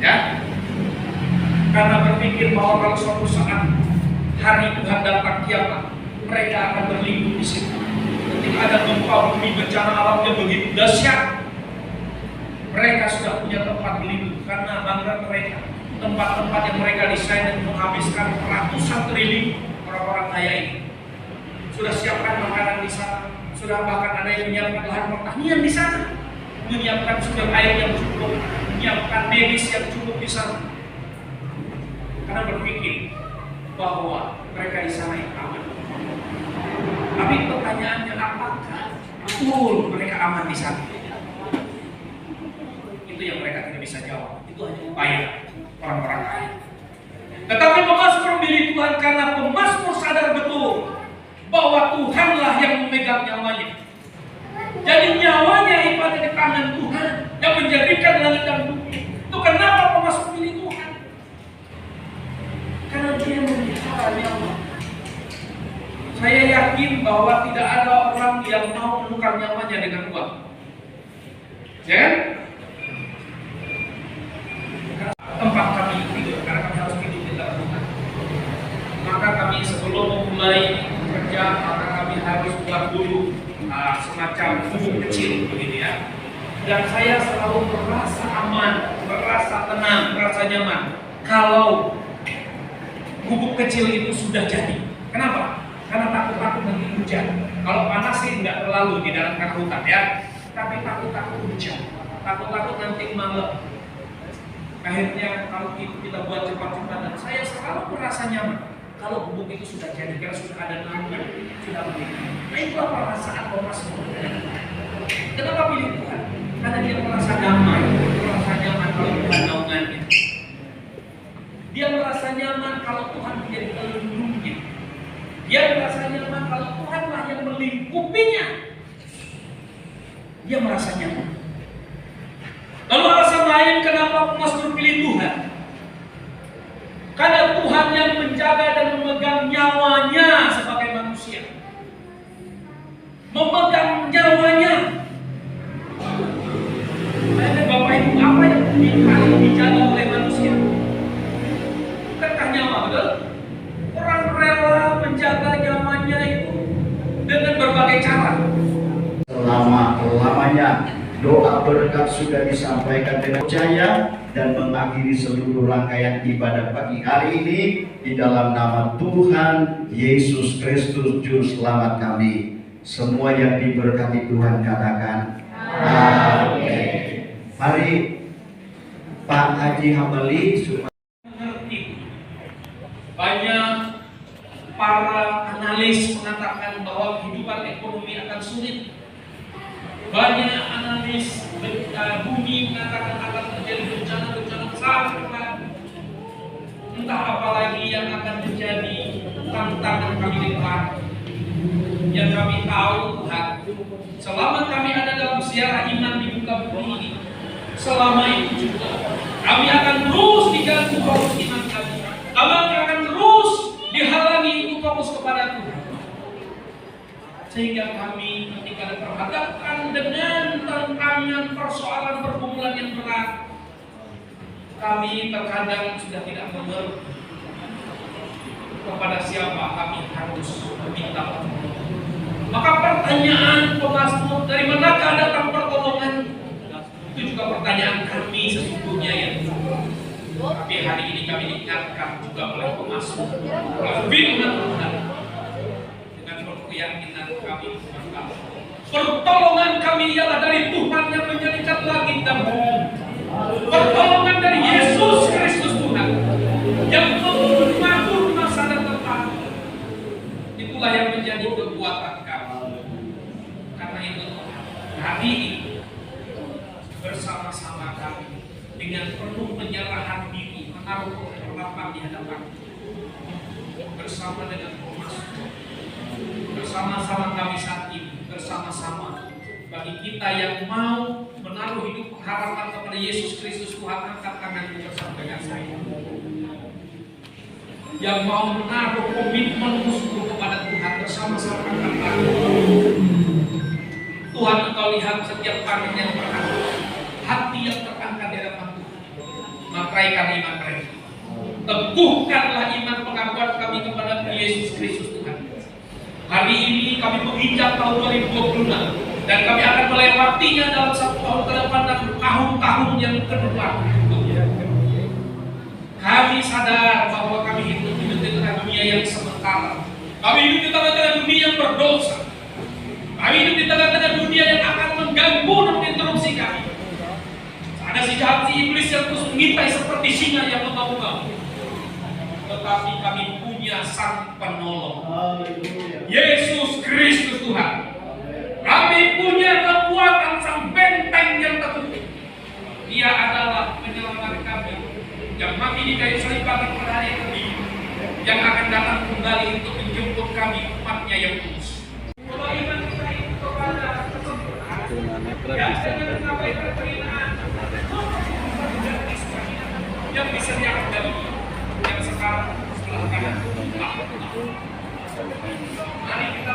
Ya, karena berpikir bahwa kalau suatu saat hari Tuhan datang kiamat, mereka akan berlindung di situ. Ketika ada gempa bumi, bencana alamnya begitu dahsyat, mereka sudah punya tempat berlindung karena bangga mereka. Tempat-tempat yang mereka desain dan menghabiskan ratusan triliun orang-orang kaya ini. Sudah siapkan makanan di sana, sudah bahkan ada yang menyiapkan lahan pertanian di sana, menyiapkan sumber air yang cukup, menyiapkan medis yang cukup di sana. Karena berpikir bahwa mereka di sana yang aman. Tapi pertanyaannya, apakah betul mereka aman di sana? Itu yang mereka tidak bisa jawab. Itu hanya upaya orang-orang kaya. Tetapi pemazmur milik Tuhan karena pemazmur sadar betul bahwa Tuhanlah yang memegang nyawanya. Jadi nyawanya ibadah di tangan Tuhan yang menjadikan langit dan bumi. Itu kenapa pemazmur milik Tuhan? Karena dia memelihara nyawa. Saya yakin bahwa tidak ada orang yang mau menukar nyawanya dengan uang. Ya kan? Tempat kami tidur, karena kami harus tidur di dalam rumah. Maka kami sebelum memulai kerja, maka kami harus buat dulu semacam gubuk kecil begini ya. Dan saya selalu merasa aman, merasa tenang, merasa nyaman kalau gubuk kecil itu sudah jadi. Kenapa? Karena takut-takut nanti hujan. Kalau panas sih nggak terlalu di dalam hutan ya, tapi takut-takut hujan, takut-takut nanti malam. Akhirnya kalau itu kita buat cepat-cepat, dan saya selalu merasa nyaman kalau gubuk itu sudah jadi, karena sudah ada naungan, sudah begitu. Nah itulah perasaan pemazmur. Kenapa pilih Tuhan? Karena dia merasa damai, merasa nyaman kalau Tuhan naungannya. Dia merasa nyaman kalau Tuhan menjadi pelindungnya. Dia merasa nyaman kalau Tuhanlah yang melingkupinya. Dia merasa nyaman. Lalu alasan lain kenapa pemazmur pilih Tuhan? Karena Tuhan yang menjaga dan memegang nyawanya sebagai manusia. Memegang nyawanya. Nah, Bapak Ibu, apa yang paling dijaga oleh manusia? Bukankah nyawa, betul? Orang rela menjaga nyawanya itu dengan berbagai cara. Selama-lamanya doa berkat sudah disampaikan dengan percaya dan mengakhiri seluruh rangkaian ibadah pagi hari ini di dalam nama Tuhan Yesus Kristus Juru Selamat kami. Semua yang diberkati Tuhan katakan amin. Mari Pak Haji Hamali supaya mengerti. Banyak para analis mengatakan bahwa kehidupan ekonomi akan sulit. Banyak analis bumi mengatakan akan terjadi bencana-bencana besar. Entah apa lagi yang akan menjadi tantangan kami di depan. Yang kami tahu Tuhan, selama kami ada dalam ziarah iman di muka bumi ini, selama itu juga kami akan terus diganggu fokus iman kami. Kami akan terus dihalangi itu fokus kepada Tuhan. Sehingga kami ketika diperhadapkan dengan tantangan persoalan pergumulan yang berat, kami terkadang sudah tidak mengerti kepada siapa kami harus meminta pertolongan. Maka pertanyaan pemazmur, dari manakah datang pertolongan? Itu juga pertanyaan kami sesungguhnya ya. Tapi hari ini kami diingatkan juga oleh pemazmur, oleh firman Tuhan. Keyakinan kami pertolongan kami ialah dari Tuhan yang menjadikan langit dan bumi. Pertolongan dari Yesus Kristus Tuhan yang mengatur masa dan tempat. Itulah yang menjadi kekuatan kami. Karena itu hari ini bersama-sama kami dengan penuh penyerahan diri menaruh harapan di hadapan bersama dengan bersama-sama kami saat ini, bersama-sama bagi kita yang mau menaruh hidup harapan kepada Yesus Kristus Tuhan, angkat tangan bersama dengan saya. Yang mau menaruh komitmen khusus kepada Tuhan, bersama-sama angkat tangan. Tuhan, Engkau lihat setiap tangan yang terangkat, hati yang terangkat di hadapan Tuhan. matraikan iman mereka. Teguhkanlah iman pengakuan kami kepada Yesus Kristus Tuhan. Hari ini kami menginjak tahun 2026 dan kami akan melewatinya dalam 1 tahun ke depan dan tahun-tahun yang kedua. Kami sadar bahwa kami hidup di tengah dunia yang sementara. Kami hidup di tengah-tengah dunia yang berdosa. Kami hidup di tengah-tengah dunia yang akan mengganggu dan menginterupsi kami. Ada si jahat, si iblis yang terus mengintai seperti singa yang mengamuk-ngamuk. Tetapi kami punya Sang Penolong, Yesus Kristus Tuhan. Kami punya kekuatan Sang Benteng yang teguh. Dia adalah penyelamat kami yang mati di kayu salib pada hari yang kedua, yang akan datang kembali untuk menjemput kami umatnya yang kudus. Kalau iman kita itu kepada kesempurnaan, yang bisa diangkat dari yang sekarang setelah kami. Mari kita